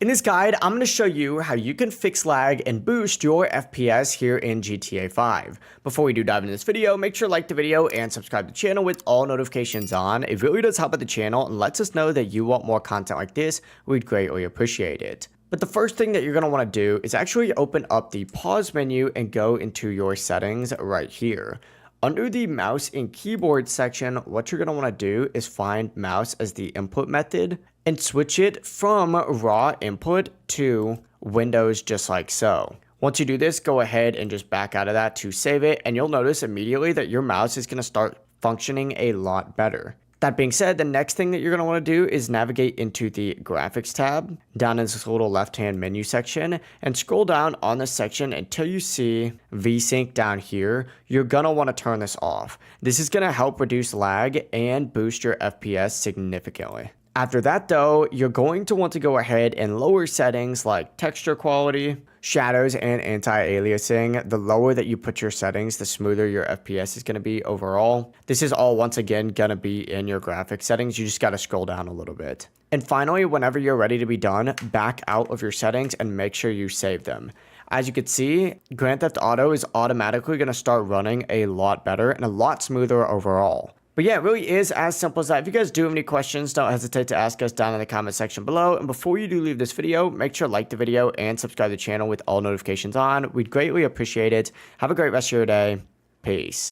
In this guide, I'm going to show you how you can fix lag and boost your FPS here in GTA 5. Before we do dive into this video, make sure to like the video and subscribe to the channel with all notifications on. It really does help out the channel and lets us know that you want more content like this. We'd greatly appreciate it. But the first thing that you're going to want to do is actually open up the pause menu and go into your settings right here. Under the mouse and keyboard section, what you're going to want to do is find mouse as the input method and switch it from raw input to Windows just like so. Once you do this, go ahead and just back out of that to save it, and you'll notice immediately that your mouse is going to start functioning a lot better. That being said, the next thing that you're going to want to do is navigate into the graphics tab down in this little left-hand menu section and scroll down on this section until you see VSync down here. You're going to want to turn this off. This is going to help reduce lag and boost your FPS significantly. After that though, you're going to want to go ahead and lower settings like texture quality, shadows, and anti-aliasing. The lower that you put your settings, the smoother your FPS is going to be overall. This is all once again going to be in your graphics settings. You just got to scroll down a little bit. And finally, whenever you're ready to be done, back out of your settings and make sure you save them. As you can see, Grand Theft Auto is automatically going to start running a lot better and a lot smoother overall. But yeah, it really is as simple as that. If you guys do have any questions, don't hesitate to ask us down in the comment section below. And before you do leave this video, make sure to like the video and subscribe to the channel with all notifications on. We'd greatly appreciate it. Have a great rest of your day. Peace.